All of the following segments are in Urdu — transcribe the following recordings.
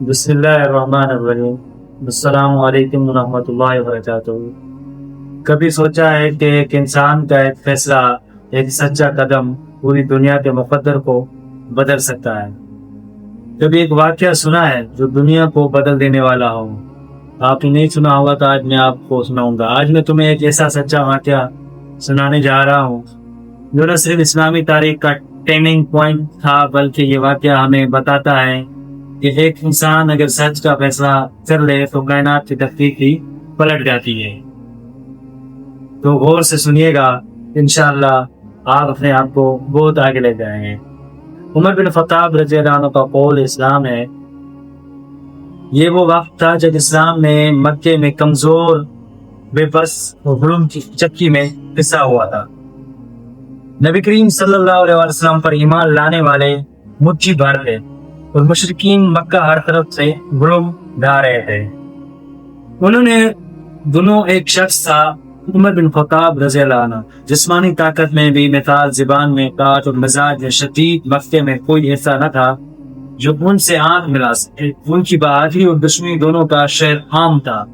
بسم اللہ الرحمن الرحیم۔ السلام علیکم ورحمۃ اللہ وبرکاتہ۔ کبھی سوچا ہے کہ ایک انسان کا ایک فیصلہ، ایک سچا قدم پوری دنیا کے مقدر کو بدل سکتا ہے؟ کبھی ایک واقعہ سنا ہے جو دنیا کو بدل دینے والا ہو؟ آپ نے نہیں سنا ہوگا تو آج میں آپ کو سناؤں گا۔ آج میں تمہیں ایک ایسا سچا واقعہ سنانے جا رہا ہوں جو نہ صرف اسلامی تاریخ کا ٹرننگ پوائنٹ تھا، بلکہ یہ واقعہ ہمیں بتاتا ہے کہ ایک انسان اگر سچ کا فیصلہ کر لے تو کائنات کی تقدیر بھی پلٹ جاتی ہے۔ تو غور سے سنیے گا، انشاءاللہ آپ اپنے آپ کو بہت آگے لے جائیں گے۔ عمر بن خطاب رضی اللہ عنہ کا قول اسلام ہے۔ یہ وہ وقت تھا جب اسلام نے مکے میں کمزور، بے بس اور ظلم کی چکی میں پسا ہوا تھا۔ نبی کریم صلی اللہ علیہ وسلم پر ایمان لانے والے مٹھی بھر تھے اور مشرکین مکہ ہر طرف سے ظلم ڈھا رہے تھے۔ انہوں نے دونوں ایک شخص تھا، عمر بن خطاب رضی اللہ عنہ، جسمانی طاقت میں بھی مثال، زبان میں طاعت اور مزاج میں شدید، مکے میں کوئی ایسا نہ تھا جو ان سے آنکھ ملا سکے۔ ان کی بہادری اور دشمنی دونوں کا شہر عام تھا،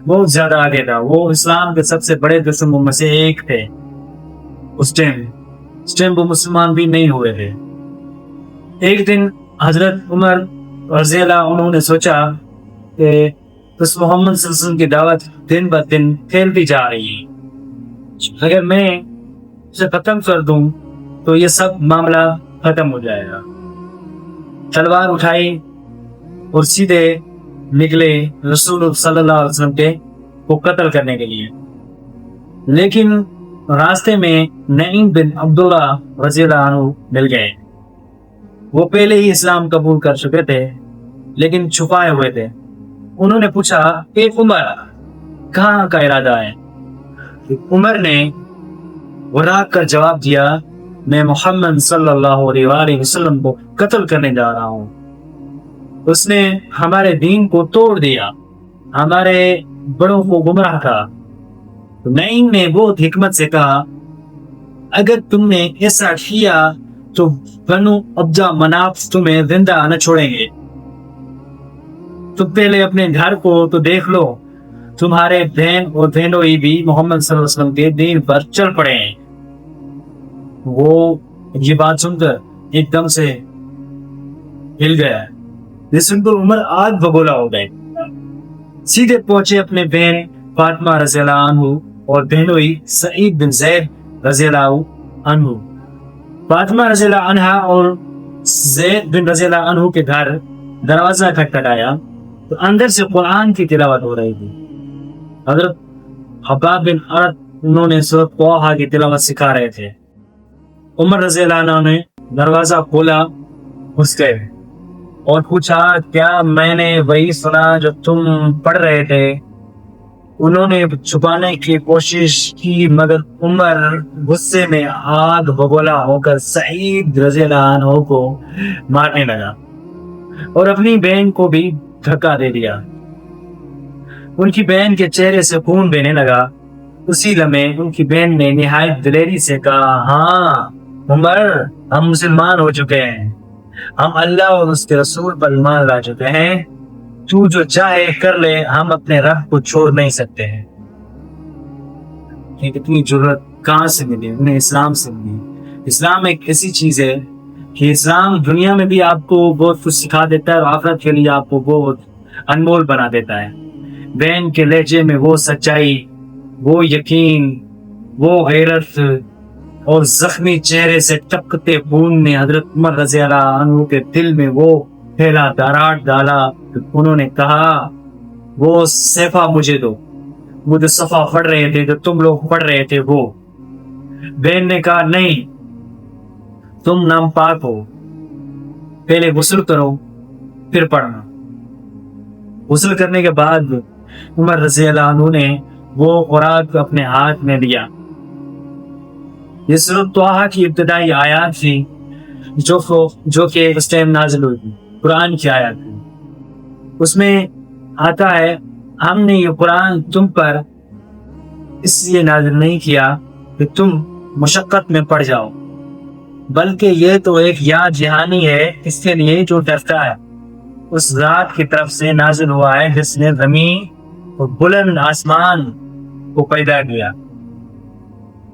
بہت زیادہ آگے تھا۔ وہ اسلام کے سب سے بڑے دشمنوں میں سے ایک تھے۔ اس ٹائم وہ مسلمان بھی نہیں ہوئے تھے۔ ایک دن حضرت عمر رضی اللہ عنہ نے سوچا کہ اس محمد صلی اللہ علیہ وسلم کی دعوت دن بہ دن پھیلتی جا رہی ہے، اگر میں اسے ختم کر دوں تو یہ سب معاملہ ختم ہو جائے گا۔ تلوار اٹھائی اور سیدھے نکلے رسول صلی اللہ علیہ وسلم کو قتل کرنے کے لیے۔ لیکن راستے میں نعیم بن عبداللہ رضی اللہ عنہ مل گئے۔ وہ پہلے ہی اسلام قبول کر چکے تھے لیکن چھپائے ہوئے تھے۔ انہوں نے پوچھا کہ عمر کہاں کا ارادہ ہے؟ عمر نے وراق کر جواب دیا، میں محمد صلی اللہ علیہ وآلہ وسلم کو قتل کرنے جا رہا ہوں۔ اس نے ہمارے دین کو توڑ دیا، ہمارے بڑوں کو گمراہ تھا۔ نعیم نے بہت حکمت سے کہا، اگر تم نے ایسا کیا تو بنو عبدہ مناف تمہیں زندہ نہ چھوڑیں گے۔ تم پہلے اپنے گھر کو تو دیکھ لو، تمہارے بہن اور بہنوئی بھی محمد صلی اللہ علیہ وسلم کے دین پر چل پڑے ہیں۔ وہ یہ بات سن کر ایک دم سے ہل گیا، یہ سن کر عمر آگ بگولا ہو گئے۔ سیدھے پہنچے اپنے بہن فاطمہ رضی اللہ عنہ اور بہنوئی سعید بن زید رضی اللہ عنہ۔ فاطمہ رضی اللہ عنہ اور زید بن رضی اللہ عنہ کے گھر دروازہ کھٹکھٹایا تو اندر سے قرآن کی تلاوت ہو رہی تھی۔ حضرت حباب بن ارد انہوں نے سورۃ طٰہٰ کی تلاوت سکھا رہے تھے۔ عمر رضی اللہ عنہ نے دروازہ کھولا، گھس گئے اور پوچھا، کیا میں نے وہی سنا جو تم پڑھ رہے تھے؟ انہوں نے چھپانے کی کوشش کی مگر عمر غصے میں آگ بگولا ہو کر سعید رضی اللہ عنہ کو مارنے لگا اور اپنی بہن کو بھی دھکا دے دیا۔ ان کی بہن کے چہرے سے خون بہنے لگا۔ اسی لمحے ان کی بہن نے نہایت دلیری سے کہا، ہاں عمر، ہم مسلمان ہو چکے ہیں، ہم اللہ اور اس کے رسول پر ایمان لا چکے ہیں، تو جو چاہے کر لے، ہم اپنے رب کو چھوڑ نہیں سکتے ہیں۔ اتنی جرأت کہاں سے ملی؟ انہیں اسلام سے ملی۔ اسلام ایک ایسی چیز ہے کہ اسلام دنیا میں بھی آپ کو بہت کچھ سکھا دیتا ہے اور آخرت کے لیے آپ کو بہت انمول بنا دیتا ہے۔ بہن کے لہجے میں وہ سچائی، وہ یقین، وہ غیرت اور زخمی چہرے سے ٹپکتے خون نے حضرت عمر رضی اللہ عنہ کے دل میں وہ پھیلا دراڑ ڈالا۔ انہوں نے کہا، وہ صفحہ مجھے دو، وہ جو صفحہ پڑھ رہے تھے، جو تم لوگ پڑھ رہے تھے وہ۔ بہن نے کہا، نہیں، تم نام پاک ہو، پہلے غسل کرو پھر پڑھنا۔ غسل کرنے کے بعد عمر رضی اللہ عنہ نے وہ اوراق اپنے ہاتھ میں لیا۔ یہ سورۃ طٰہٰ کی ابتدائی آیات تھی جو کہ اس ٹائم نازل ہوئی تھی، قرآن کی آیات تھی۔ اس میں آتا ہے، ہم نے یہ قرآن تم پر اس لیے نازل نہیں کیا کہ تم مشقت میں پڑ جاؤ، بلکہ یہ تو ایک یاد جہانی ہے اس کے لیے جو ڈرتا ہے اس ذات کی طرف سے نازل ہوا ہے جس نے زمین اور بلند آسمان کو پیدا کیا.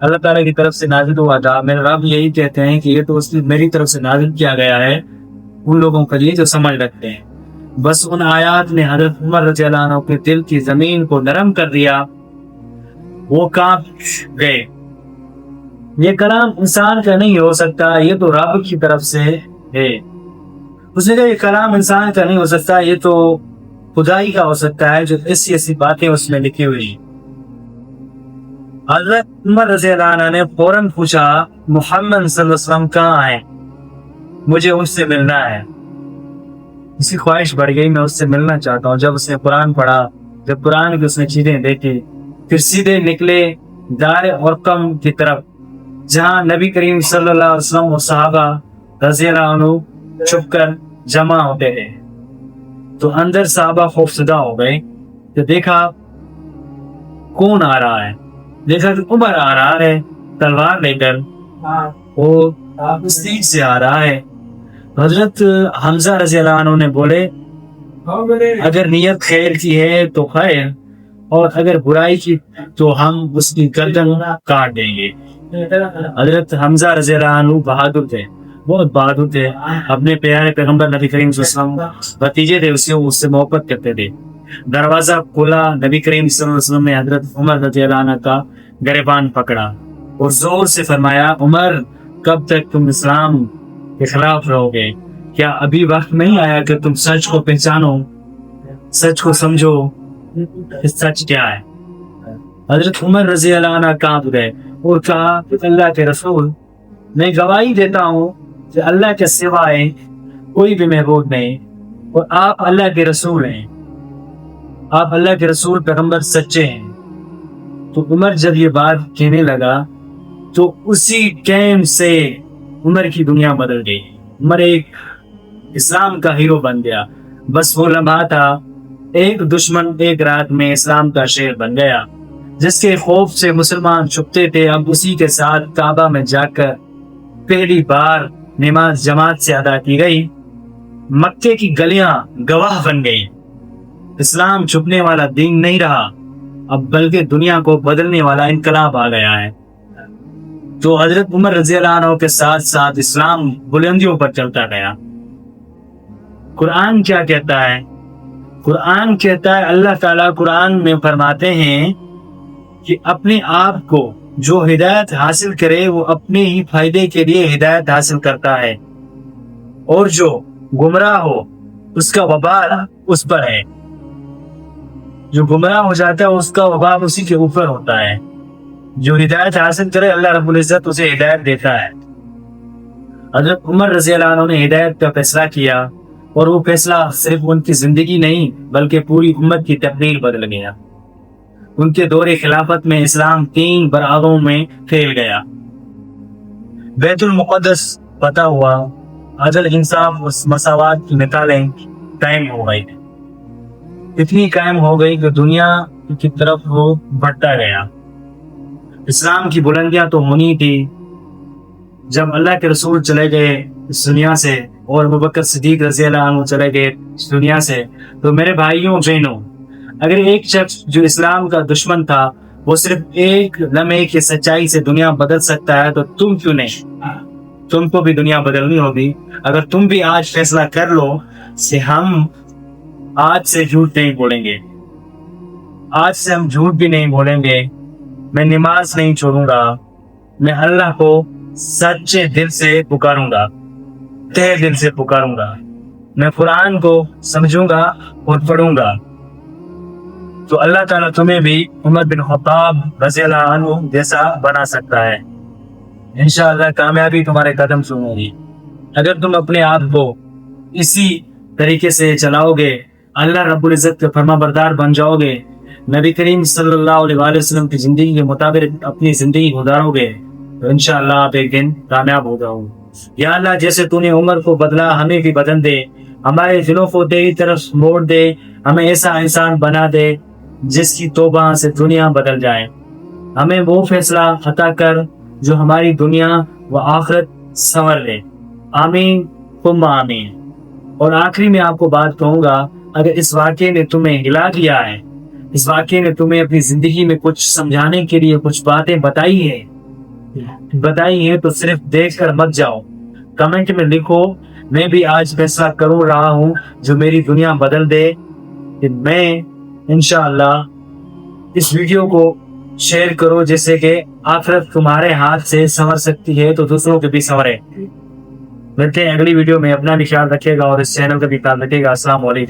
اللہ تعالیٰ کی طرف سے نازل ہوا تھا. میرے رب یہی کہتے ہیں کہ یہ تو اس میری طرف سے نازل کیا گیا ہے ان لوگوں کے لیے جو سمجھ رکھتے ہیں. بس ان آیات نے حضرت عمر رضی اللہ عنہ کے دل کی زمین کو نرم کر دیا. وہ کانپ گئے. یہ کلام انسان کا نہیں ہو سکتا, یہ تو رب کی طرف سے ہے. اس نے کہا یہ کلام انسان کا نہیں ہو سکتا, یہ تو خدائی کا ہو سکتا ہے جو ایسی ایسی باتیں اس میں لکھی ہوئی. حضرت عمر رضی اللہ عنہ نے فوراً پوچھا محمد صلی اللہ علیہ وسلم کہاں ہیں, مجھے اس سے ملنا ہے. اس کی خواہش بڑھ گئی, میں اس سے ملنا چاہتا ہوں. جب اس نے قرآن پڑھا, جب قرآن کی اس نے چیزیں دیکھی, پھر سیدھے نکلے دار ارقم کی طرف جہاں نبی کریم صلی اللہ علیہ وسلم اور صحابہ رضی اللہ عنہ چھپ کر جمع ہوتے تھے. تو اندر صحابہ خوفزدہ ہو گئے. تو دیکھا کون آ رہا ہے, دیکھا کہ عمر آ رہا ہے تلوار لے کر, وہ سیٹ سے آ رہا ہے. حضرت حمزہ رضی اللہ عنہ نے بولے اگر نیت خیر کی ہے تو خیر, اور اگر برائی کی تو ہم اس کی گردن کاٹ دیں گے. حضرت حمزہ رضی اللہ عنہ بہادر تھے, بہت بہادر تھے. اپنے پیارے پیغمبر نبی کریم صلی اللہ علیہ وسلم بھتیجے تھے, اس سے محبت کرتے تھے. دروازہ کھولا, نبی کریم صلی اللہ علیہ وسلم نے حضرت عمر رضی اللہ عنہ کا گریبان پکڑا اور زور سے فرمایا عمر کب تک تم اسلام کے خلاف رہو گے؟ کیا ابھی وقت نہیں آیا کہ تم سچ کو پہچانو, سچ کو سمجھو سچ کیا ہے؟ حضرت عمر رضی اللہ عنہ کانپ گئے اور کہا کہ اللہ کے رسول, میں گواہی دیتا ہوں کہ اللہ کے سوائے کوئی بھی معبود نہیں, اور آپ اللہ کے رسول ہیں, آپ اللہ کے رسول پیغمبر سچے ہیں. تو عمر جب یہ بات کہنے لگا تو اسی ٹائم سے عمر کی دنیا بدل گئی. عمر ایک اسلام کا ہیرو بن گیا. بس وہ لمحہ تھا, ایک دشمن ایک رات میں اسلام کا شیر بن گیا. جس کے خوف سے مسلمان چھپتے تھے, اب اسی کے ساتھ کعبہ میں جا کر پہلی بار نماز جماعت سے ادا کی گئی. مکے کی گلیاں گواہ بن گئی. اسلام چھپنے والا دین نہیں رہا اب, بلکہ دنیا کو بدلنے والا انقلاب آ گیا ہے. تو حضرت عمر رضی اللہ عنہ کے ساتھ ساتھ اسلام بلندیوں پر چلتا گیا. قرآن کیا کہتا ہے؟ قرآن کہتا ہے, اللہ تعالیٰ قرآن میں فرماتے ہیں کہ اپنے آپ کو جو ہدایت حاصل کرے وہ اپنے ہی فائدے کے لیے ہدایت حاصل کرتا ہے, اور جو گمراہ ہو اس کا وبال اس پر ہے. جو گمراہ ہو جاتا ہے اس کا وبال اسی کے اوپر ہوتا ہے. جو ہدایت حاصل کرے اللہ رب العزت اسے ہدایت دیتا ہے. حضرت عمر رضی اللہ عنہ نے ہدایت کا فیصلہ کیا, اور وہ فیصلہ صرف ان کی زندگی نہیں بلکہ پوری امت کی تقدیر بدل گیا. ان کے دور خلافت میں اسلام 3 براعظموں میں پھیل گیا. بیت المقدس فتح ہوا, عدل انصاف اور مساوات کی مثالیں قائم ہو گئی. اتنی قائم ہو گئی کہ دنیا کی طرف وہ بڑھتا گیا. اسلام کی بلندیاں تو ہونی تھی. جب اللہ کے رسول چلے گئے اس دنیا سے اور ابوبکر صدیق رضی اللہ عنہ چلے گئے اس دنیا سے, تو میرے بھائیوں بہنوں, اگر ایک شخص جو اسلام کا دشمن تھا وہ صرف ایک لمحے کی سچائی سے دنیا بدل سکتا ہے, تو تم کیوں نہیں؟ تم کو بھی دنیا بدلنی ہوگی. اگر تم بھی آج فیصلہ کر لو کہ ہم آج سے جھوٹ نہیں بولیں گے, آج سے ہم جھوٹ بھی نہیں بولیں گے, میں نماز نہیں چھوڑوں گا, میں اللہ کو سچے دل سے پکاروں گا, تہ دل سے پکاروں گا, میں قرآن کو سمجھوں گا اور پڑھوں گا, تو اللہ تعالیٰ تمہیں بھی عمر بن خطاب رضی اللہ عنہ جیسا بنا سکتا ہے. انشاءاللہ کامیابی تمہارے قدم سنوں گی. اگر تم اپنے آپ کو اسی طریقے سے چلاؤ گے, اللہ رب العزت کے فرما بردار بن جاؤ گے, نبی کریم صلی اللہ علیہ وسلم کی زندگی کے مطابق اپنی زندگی گزارو گے, تو انشاءاللہ آپ ایک دن کامیاب ہو جاؤ. یا اللہ جیسے تو نے عمر کو بدلا, ہمیں بھی بدل دے, ہمارے دلوں کو تیری طرف موڑ دے, ہمیں ایسا انسان بنا دے جس کی توبہ سے دنیا بدل جائے. ہمیں وہ فیصلہ عطا کر جو ہماری دنیا و آخرت سنور لے. آمین ثم آمین. اور آخری میں آپ کو بات کہوں گا، اگر اس واقعے نے تمہیں ہلا دیا ہے، اس واقعے نے تمہیں اپنی زندگی میں کچھ سمجھانے کے لیے کچھ باتیں بتائی ہیں تو صرف دیکھ کر مت جاؤ، کمنٹ میں لکھو میں بھی آج فیصلہ کروں رہا ہوں جو میری دنیا بدل دے، کہ میں انشاءاللہ اس ویڈیو کو شیئر کرو، جیسے کہ آخرت تمہارے ہاتھ سے سنور سکتی ہے تو دوسروں کے بھی سنورے۔ ملتے ہیں اگلی ویڈیو میں، اپنا بھی خیال رکھے گا اور اس چینل کا بھی خیال رکھے گا۔ السلام علیکم۔